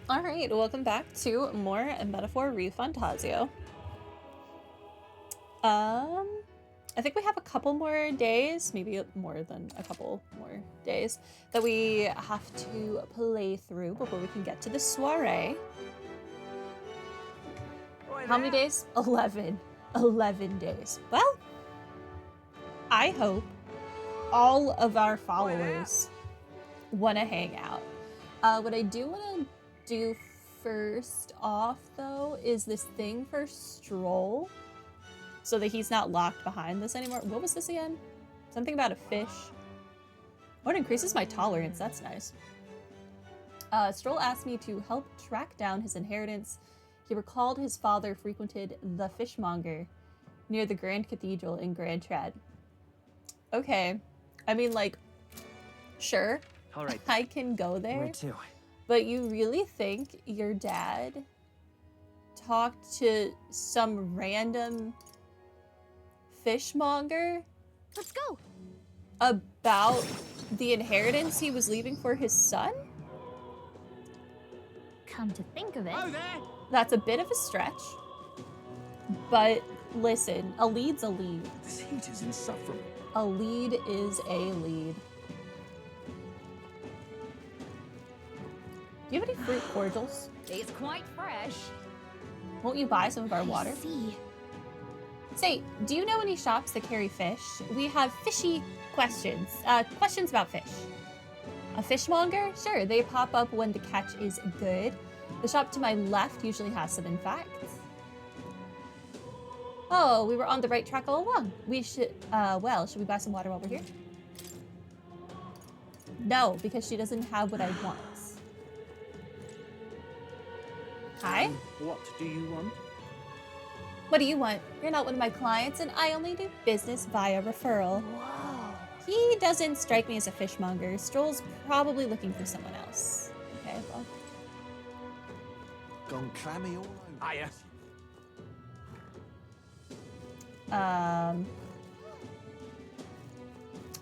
Alright, welcome back to more Metaphor ReFantazio. I think we have a couple more days, maybe more than a couple more days, that we have to play through before we can get to the soiree. How many days? 11. 11 days. Well, I hope all of our followers want to hang out. What I do want to do first off, though, is this thing for Stroll, so that he's not locked behind this anymore. What was this again? Something about a fish. Oh, it increases my tolerance. That's nice. Stroll asked me to help track down his inheritance. He recalled his father frequented the fishmonger near the Grand Cathedral in Grand Trad. Okay. I mean, like, sure. All right. I can go there. Where to? But you really think your dad talked to some random fishmonger? Let's go. About the inheritance he was leaving for his son? Come to think of it. Oh, there! That's a bit of a stretch. But listen, a lead's a lead. This heat is insufferable. A lead is a lead. Do you have any fruit cordials? It's quite fresh. Won't you buy some of our water? I see. Say, do you know any shops that carry fish? We have fishy questions. Questions about fish. A fishmonger? Sure, they pop up when the catch is good. The shop to my left usually has some, in fact. Oh, we were on the right track all along. We should, well, should we buy some water while we're here? No, because she doesn't have what I want. Hi? What do you want? What do you want? You're not one of my clients, and I only do business via referral. Whoa. He doesn't strike me as a fishmonger. Stroll's probably looking for someone else. Okay, well. Gone clammy all over. Hiya.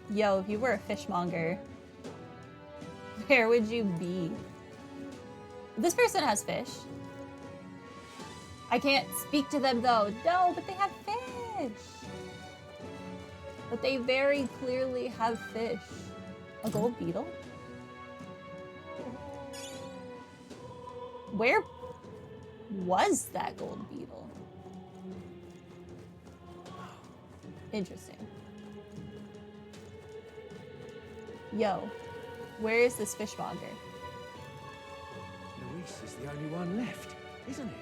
Yo, if you were a fishmonger, where would you be? This person has fish. I can't speak to them though. No, but they have fish. But they very clearly have fish. A gold beetle? Where was that gold beetle? Interesting. Yo, where is this fishmonger? Luis is the only one left, isn't he?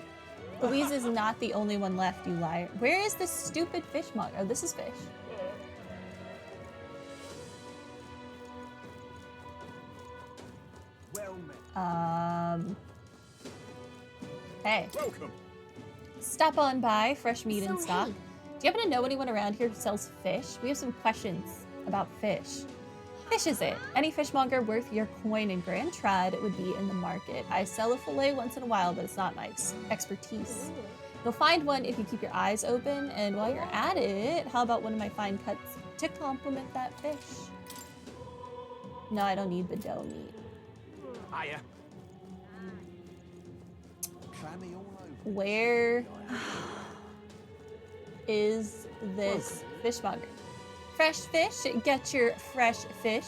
Louise is not the only one left, you liar. Where is this stupid fishmonger? Oh, this is fish. Well met. Hey. Welcome. Stop on by, fresh meat in So, stock. hey. Do you happen to know anyone around here who sells fish? We have some questions about fish. Fish is it. Any fishmonger worth your coin in Grand Trad would be in the market. I sell a fillet once in a while, but it's not my expertise. You'll find one if you keep your eyes open, and while you're at it, how about one of my fine cuts to complement that fish? No, I don't need the dough meat. Hiya. Clammy all over. Where is this fishmonger? Fresh fish, get your fresh fish.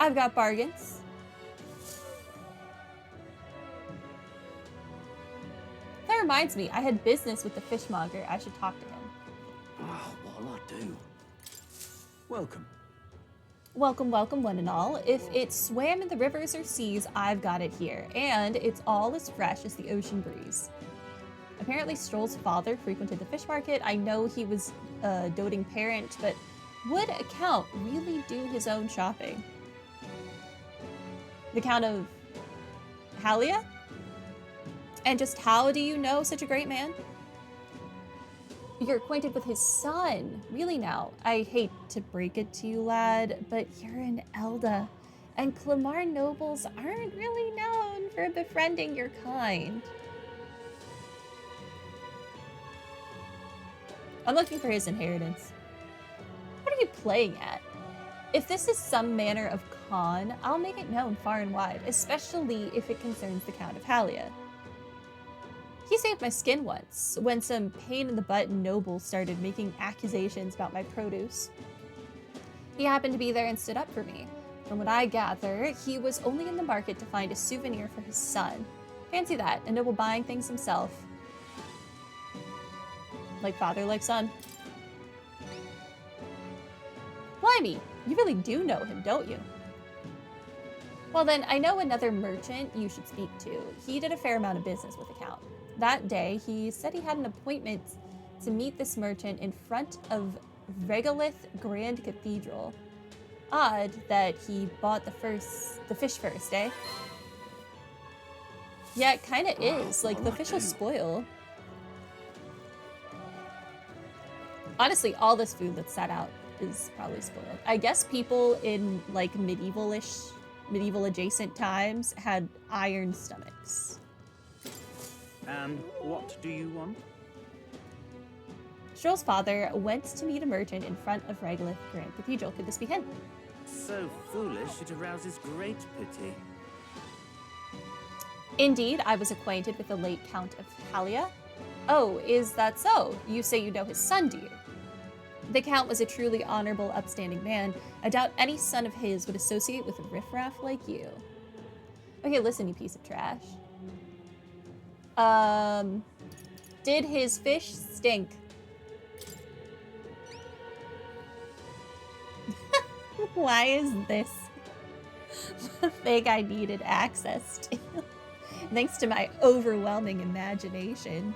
I've got bargains. That reminds me, I had business with the fishmonger. I should talk to him. Oh, what'll I do? Welcome. Welcome, welcome, one and all. If it swam in the rivers or seas, I've got it here. And it's all as fresh as the ocean breeze. Apparently, Stroll's father frequented the fish market. I know he was a doting parent, but would a count really do his own shopping? The Count of Halia? And just how do you know such a great man? You're acquainted with his son. Really now, I hate to break it to you, lad, but you're an Elda. And Clamar nobles aren't really known for befriending your kind. I'm looking for his inheritance. What are you playing at? If this is some manner of Khan, I'll make it known far and wide, especially if it concerns the Count of Halia. He saved my skin once, when some pain-in-the-butt nobles started making accusations about my produce. He happened to be there and stood up for me. From what I gather, he was only in the market to find a souvenir for his son. Fancy that, a noble buying things himself. Like father, like son. Blimey, you really do know him, don't you? Well then, I know another merchant you should speak to. He did a fair amount of business with the Count. That day, he said he had an appointment to meet this merchant in front of Regolith Grand Cathedral. Odd that he bought the fish first, eh? Yeah, it kinda is. Like, the fish will spoil. Honestly, all this food that's set out is probably spoiled. I guess people in, like, medieval adjacent times had iron stomachs. And what do you want? Stroll's father went to meet a merchant in front of Regolith Grand Cathedral. Could this be him? So foolish, it arouses great pity. Indeed, I was acquainted with the late Count of Halia. Oh, is that so? You say you know his son, do you? The Count was a truly honorable, upstanding man. I doubt any son of his would associate with a riffraff like you. Okay, listen, you piece of trash. Did his fish stink? Why is this the thing I needed access to? Thanks to my overwhelming imagination,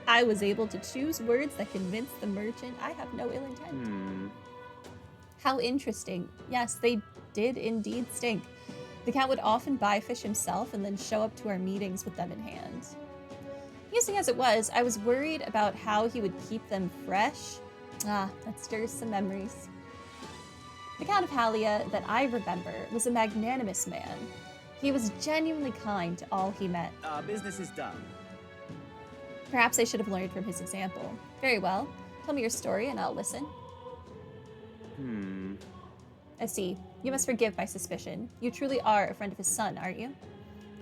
I was able to choose words that convinced the merchant I have no ill intent. How interesting. Yes, they did indeed stink. The Count would often buy fish himself and then show up to our meetings with them in hand. Amusing as it was, I was worried about how he would keep them fresh. Ah, that stirs some memories. The Count of Halia that I remember was a magnanimous man. He was genuinely kind to all he met. Our business is done. Perhaps I should have learned from his example. Very well. Tell me your story and I'll listen. I see. You must forgive my suspicion. You truly are a friend of his son, aren't you?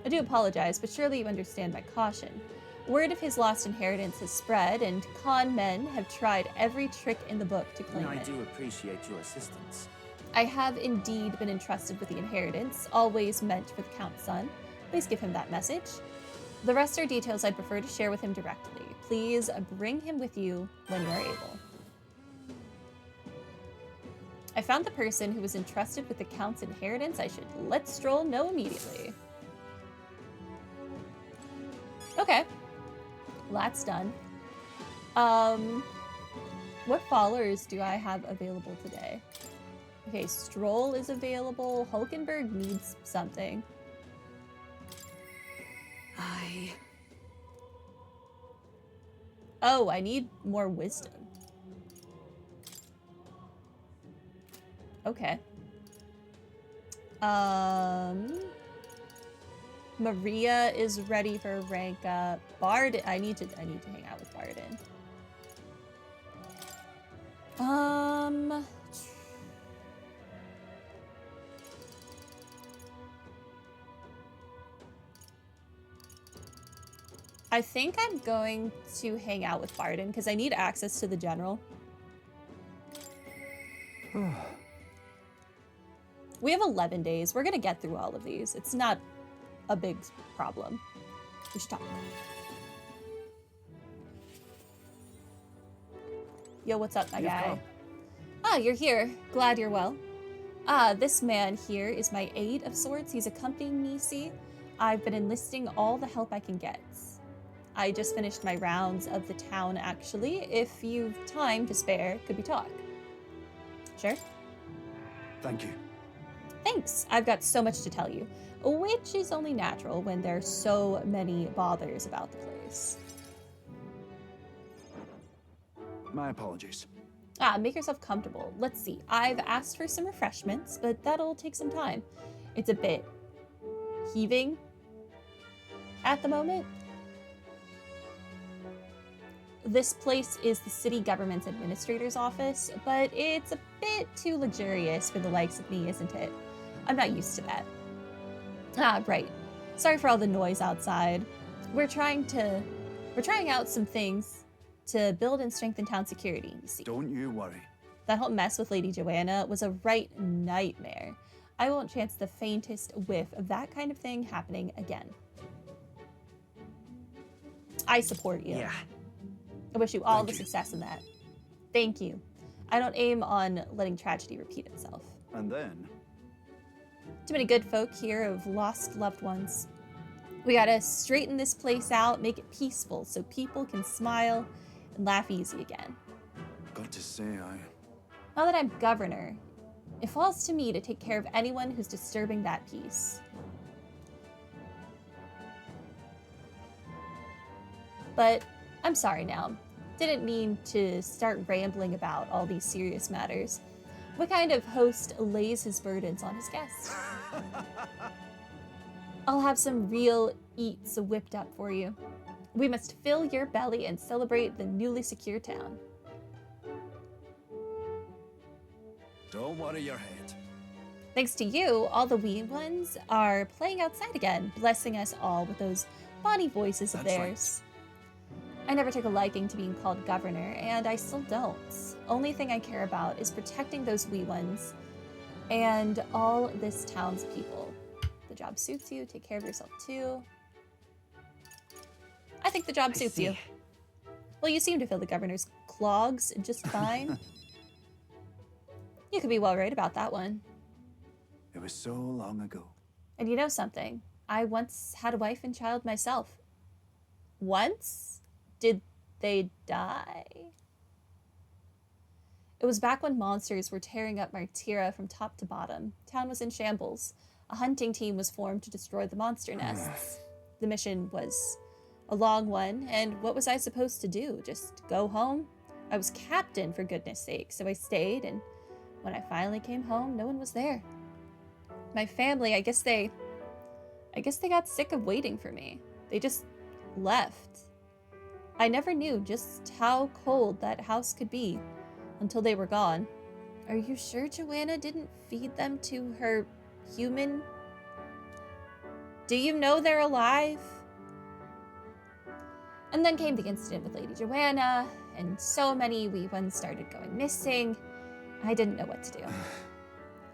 I do apologize, but surely you understand my caution. Word of his lost inheritance has spread, and con men have tried every trick in the book to claim it. I do appreciate your assistance. I have indeed been entrusted with the inheritance, always meant for the Count's son. Please give him that message. The rest are details I'd prefer to share with him directly. Please bring him with you when you are able. I found the person who was entrusted with the Count's inheritance. I should let Stroll know immediately. Okay. Well, that's done. What followers do I have available today? Okay, Stroll is available. Hulkenberg needs something. Oh, I need more wisdom. Okay. Maria is ready for rank up. Bard, I need to hang out with Forden. I think I'm going to hang out with Forden because I need access to the general. We have 11 days. We're gonna get through all of these. It's not a big problem. We should talk. Yo, what's up, my guy? come. Ah, you're here. Glad you're well. This man here is my aide of sorts. He's accompanying me, see? I've been enlisting all the help I can get. I just finished my rounds of the town, actually. If you've time to spare, could we talk? Sure? Thank you. Thanks. I've got so much to tell you, which is only natural when there's so many bothers about the place. My apologies. Make yourself comfortable. Let's see. I've asked for some refreshments, but that'll take some time. It's a bit heaving at the moment. This place is the city government's administrator's office, but it's a bit too luxurious for the likes of me, isn't it? I'm not used to that. Ah, right. Sorry for all the noise outside. We're trying out some things to build and strengthen town security, you see. Don't you worry. That whole mess with Lady Joanna was a right nightmare. I won't chance the faintest whiff of that kind of thing happening again. I support you. Yeah. I wish you all Thank the you. success in that. Thank you. I don't aim on letting tragedy repeat itself. And then, Too many good folk here have lost loved ones. We gotta straighten this place out, make it peaceful so people can smile and laugh easy again. got to say, Now that I'm governor, it falls to me to take care of anyone who's disturbing that peace. But I'm sorry now. Didn't mean to start rambling about all these serious matters. What kind of host lays his burdens on his guests? I'll have some real eats whipped up for you. We must fill your belly and celebrate the newly secure town. don't worry your head. Thanks to you, all the wee ones are playing outside again, blessing us all with those bonny voices of That's right. theirs. I never took a liking to being called governor, and I still don't. Only thing I care about is protecting those wee ones and all this town's people. The job suits you. Take care of yourself too. I think the job suits you. Well, you seem to fill the governor's clogs just fine. You could be well right about that one. It was so long ago. And you know something? I once had a wife and child myself. Once? Did they die? It was back when monsters were tearing up Martira from top to bottom. Town was in shambles. A hunting team was formed to destroy the monster nests. The mission was a long one, and what was I supposed to do? Just go home? I was captain, for goodness sake, so I stayed, and when I finally came home, no one was there. My family, I guess they got sick of waiting for me. They just left. I never knew just how cold that house could be until they were gone. Are you sure Joanna didn't feed them to her human? Do you know they're alive? And then came the incident with Lady Joanna, and so many wee ones started going missing. I didn't know what to do.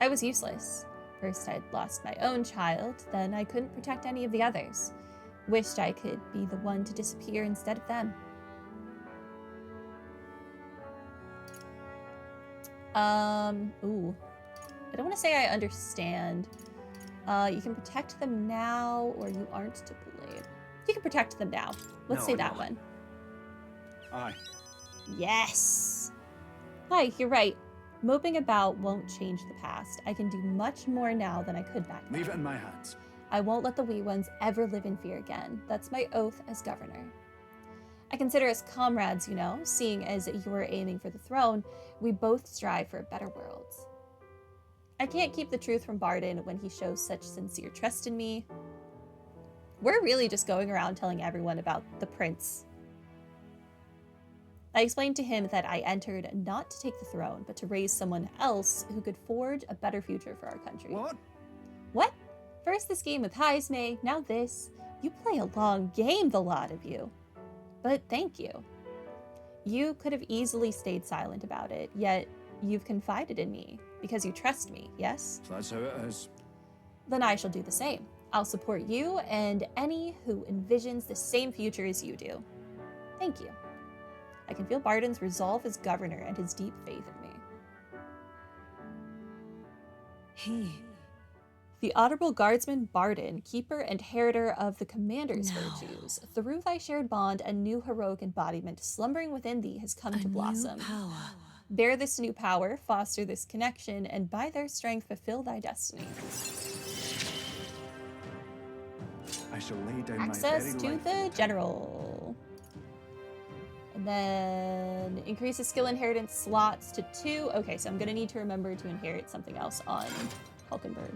I was useless. First I'd lost my own child, then I couldn't protect any of the others. Wished I could be the one to disappear instead of them. Ooh. I don't want to say I understand. You can protect them now, or you aren't to blame. You can protect them now. Let's No, say that no. one. Aye. Yes! Hi, you're right. Moping about won't change the past. I can do much more now than I could back then. Leave it in my hands. I won't let the wee ones ever live in fear again. That's my oath as governor. I consider us comrades, you know, seeing as you're aiming for the throne, we both strive for a better world. I can't keep the truth from Forden when he shows such sincere trust in me. We're really just going around telling everyone about the prince. I explained to him that I entered not to take the throne, but to raise someone else who could forge a better future for our country. What? What? First this game with Heisme, now this. You play a long game, the lot of you. But thank you. You could have easily stayed silent about it, yet you've confided in me because you trust me, yes? So that's how it is. Then I shall do the same. I'll support you and any who envisions the same future as you do. Thank you. I can feel Fordon's resolve as governor and his deep faith in me. The Honorable Guardsman Forden, keeper and heriter of the commander's virtues, through thy shared bond, a new heroic embodiment slumbering within thee has come to blossom. Bear this new power, foster this connection, and by their strength fulfill thy destiny. I shall lay down Access my very to life. the general. And then increases skill inheritance slots to 2. Okay, so I'm going to need to remember to inherit something else on Hulkenberg.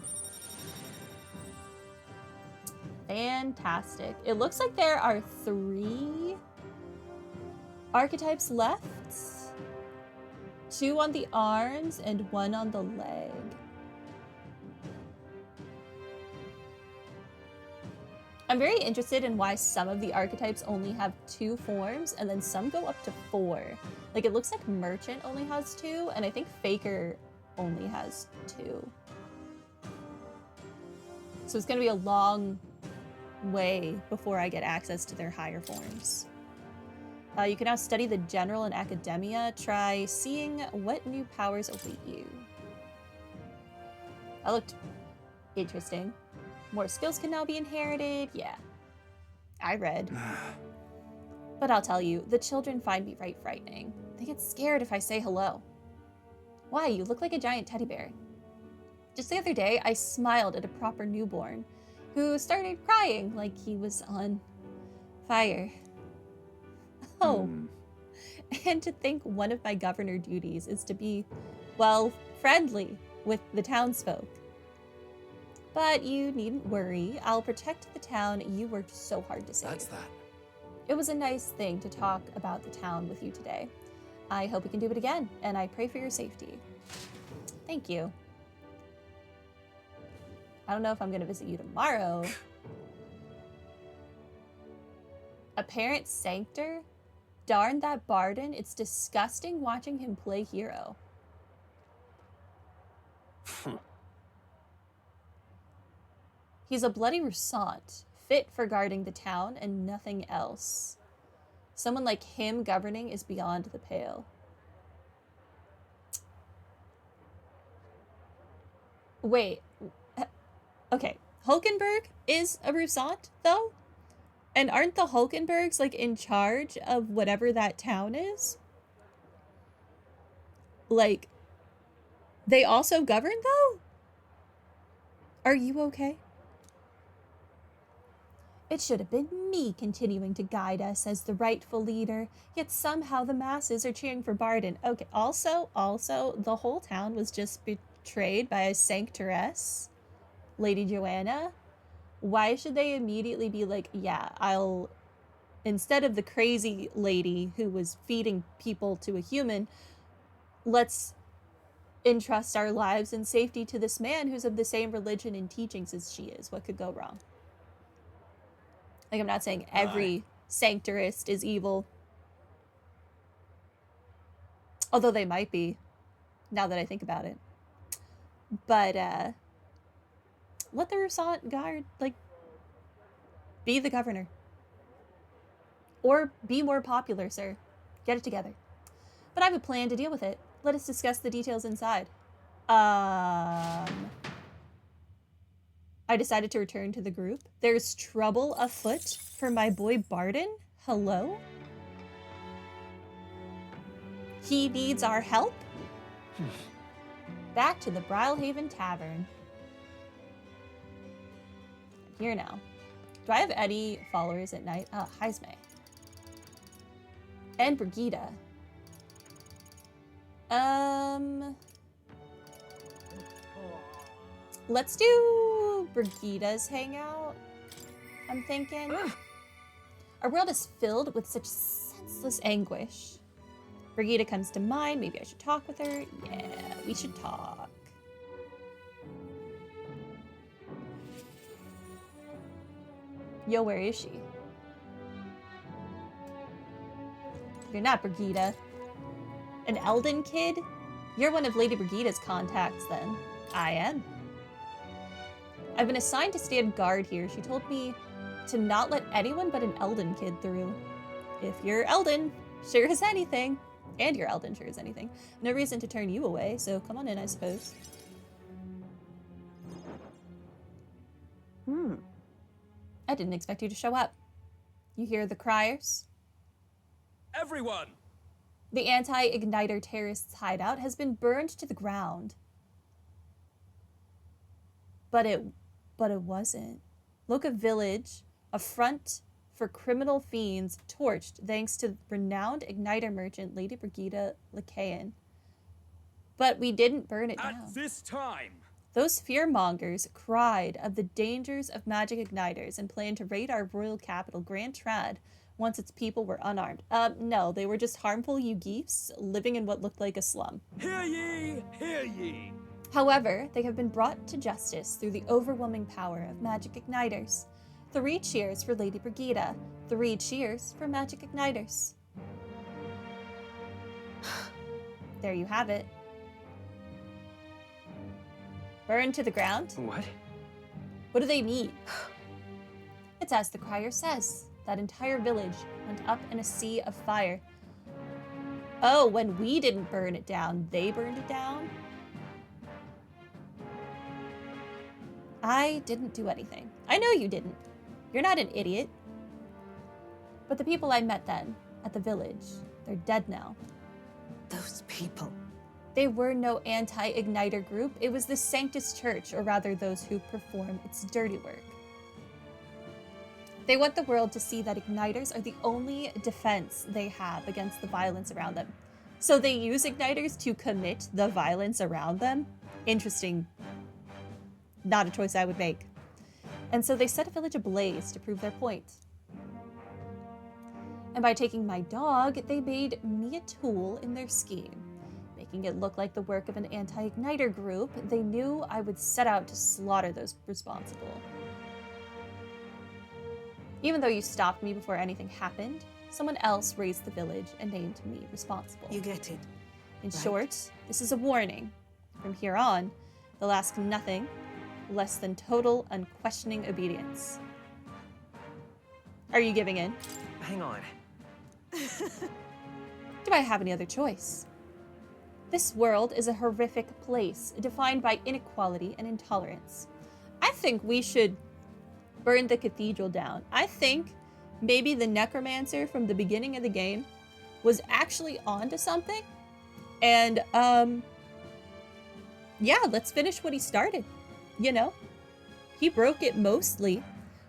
Fantastic. It looks like there are 3 archetypes left. 2 on the arms and 1 on the leg. I'm very interested in why some of the archetypes only have 2 forms and then some go up to 4. Like, it looks like Merchant only has 2, and I think Faker only has 2. So it's going to be a long way before I get access to their higher forms. You can now study the General in Academia. Try seeing what new powers await you. That looked interesting. More skills can now be inherited. Yeah, I read. But I'll tell you, the children find me right frightening. They get scared if I say hello. Why, you look like a giant teddy bear. Just the other day, I smiled at a proper newborn who started crying like he was on fire. Oh, and to think one of my governor duties is to be, well, friendly with the townsfolk. But you needn't worry. I'll protect the town you worked so hard to save. That's that. It was a nice thing to talk about the town with you today. I hope we can do it again, and I pray for your safety. Thank you. I don't know if I'm going to visit you tomorrow. A parent sanctor? Darn that Forden. It's disgusting watching him play hero. He's a bloody Roussant, fit for guarding the town and nothing else. Someone like him governing is beyond the pale. Wait. Okay. Hulkenberg is a Roussant, though? And aren't the Hulkenbergs, like, in charge of whatever that town is? Like, they also govern, though? Are you okay? It should have been me continuing to guide us as the rightful leader, yet somehow the masses are cheering for Forden. Okay, also, the whole town was just betrayed by a sanctoress, Lady Joanna. Why should they immediately be like, yeah, I'll, instead of the crazy lady who was feeding people to a human, let's entrust our lives and safety to this man who's of the same religion and teachings as she is. What could go wrong? Like, I'm not saying every sanctorist is evil. Although they might be, now that I think about it. But, let the Roussant guard, like, be the governor. Or be more popular, sir. Get it together. But I have a plan to deal with it. Let us discuss the details inside. I decided to return to the group. There's trouble afoot for my boy Forden. Hello? He needs our help? Back to the Brilhaven Tavern. I'm here now. Do I have any followers at night? Heisme. And Brigida. Let's do Brigida's hangout, I'm thinking. Our world is filled with such senseless anguish. Brigida comes to mind. Maybe I should talk with her. Yeah, we should talk. Yo, where is she? You're not Brigida. An Elden kid? You're one of Lady Brigida's contacts, then. I am. I've been assigned to stand guard here. She told me to not let anyone but an Elden kid through. If you're Elden, sure as anything. And you're Elden, sure as anything. No reason to turn you away, so come on in, I suppose. I didn't expect you to show up. You hear the criers? Everyone! The anti-Igniter terrorists' hideout has been burned to the ground. But it wasn't. Loka Village, a front for criminal fiends, torched thanks to renowned Igniter merchant Lady Brigida Lacaean. But we didn't burn it down. At this time! Those fearmongers cried of the dangers of magic igniters and planned to raid our royal capital, Grand Trad, once its people were unarmed. No, they were just harmful Yugeefs living in what looked like a slum. Hear ye! Hear ye! However, they have been brought to justice through the overwhelming power of magic igniters. 3 cheers for Lady Brigida. 3 cheers for magic igniters. There you have it. Burn to the ground? What? What do they mean? It's as the crier says. That entire village went up in a sea of fire. Oh, when we didn't burn it down, they burned it down? I didn't do anything. I know you didn't. You're not an idiot. But the people I met then, at the village, they're dead now. Those people. They were no anti-igniter group. It was the Sanctists church, or rather those who perform its dirty work. They want the world to see that igniters are the only defense they have against the violence around them. So they use igniters to commit the violence around them? Interesting. Not a choice I would make. And so they set a village ablaze to prove their point. And by taking my dog, they made me a tool in their scheme. Making it look like the work of an anti-igniter group, they knew I would set out to slaughter those responsible. Even though you stopped me before anything happened, someone else raised the village and named me responsible. You get it. In right. short, this is a warning. From here on, they'll ask nothing less than total, unquestioning obedience. Are you giving in? Hang on. Do I have any other choice? This world is a horrific place, defined by inequality and intolerance. I think we should burn the cathedral down. I think maybe the necromancer from the beginning of the game was actually onto something. And, yeah, let's finish what he started. You know? He broke it mostly.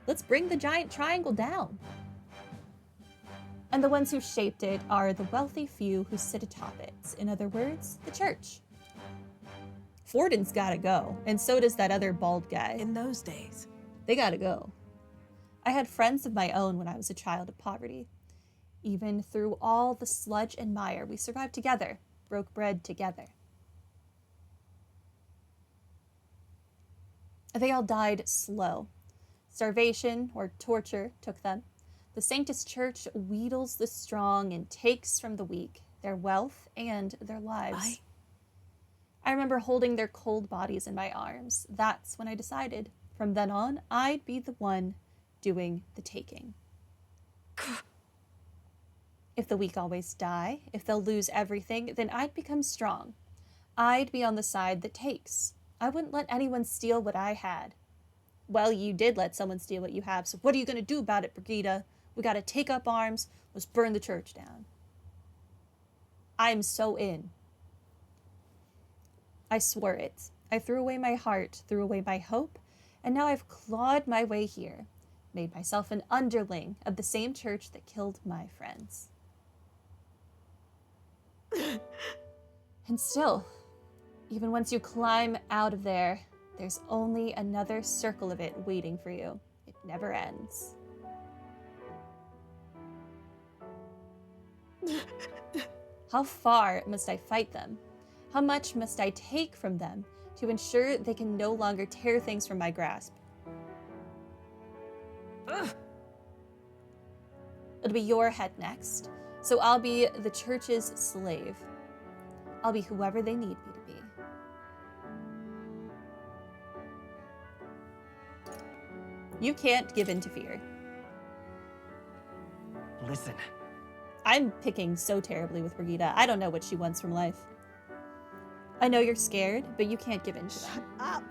Let's bring the giant triangle down. And the ones who shaped it are the wealthy few who sit atop it. In other words, the church. Forden's gotta go, and so does that other bald guy. In those days. They gotta go. I had friends of my own when I was a child of poverty. Even through all the sludge and mire, we survived together, broke bread together. They all died slow. Starvation or torture took them. The Sanctist Church wheedles the strong and takes from the weak their wealth and their lives. I remember holding their cold bodies in my arms. That's when I decided, from then on, I'd be the one doing the taking. If the weak always die, if they'll lose everything, then I'd become strong. I'd be on the side that takes. I wouldn't let anyone steal what I had. Well, you did let someone steal what you have, so what are you going to do about it, Brigida? We got to take up arms. Let's burn the church down. I'm so in. I swore it. I threw away my heart, threw away my hope, and now I've clawed my way here, made myself an underling of the same church that killed my friends. And still, even once you climb out of there, there's only another circle of it waiting for you. It never ends. How far must I fight them? How much must I take from them to ensure they can no longer tear things from my grasp? It'll be your head next, so I'll be the church's slave. I'll be whoever they need me to be. You can't give in to fear. Listen. I'm picking so terribly with Brigida. I don't know what she wants from life. I know you're scared, but you can't give in to them. Shut up.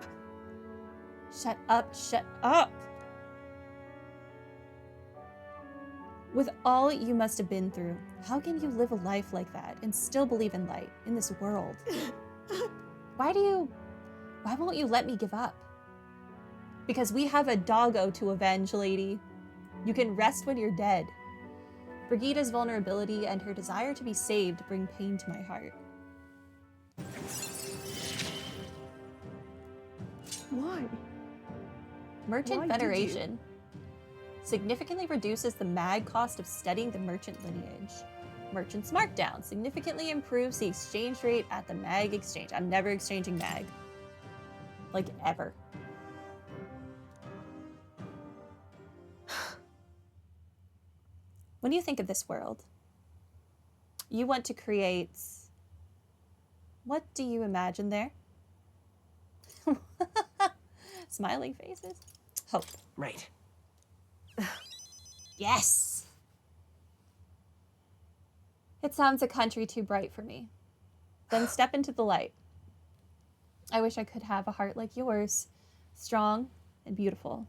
Shut up, shut up! With all you must have been through, how can you live a life like that and still believe in light in this world? Why won't you let me give up? Because we have a doggo to avenge, lady. You can rest when you're dead. Brigida's vulnerability and her desire to be saved bring pain to my heart. Why? Merchant Why did you? Veneration significantly reduces the mag cost of studying the merchant lineage. Merchant's Markdown significantly improves the exchange rate at the mag exchange. I'm never exchanging mag. Like, ever. When you think of this world, you want to create... What do you imagine there? Smiling faces. Hope. Right. Yes! It sounds a country too bright for me. Then step into the light. I wish I could have a heart like yours, strong and beautiful.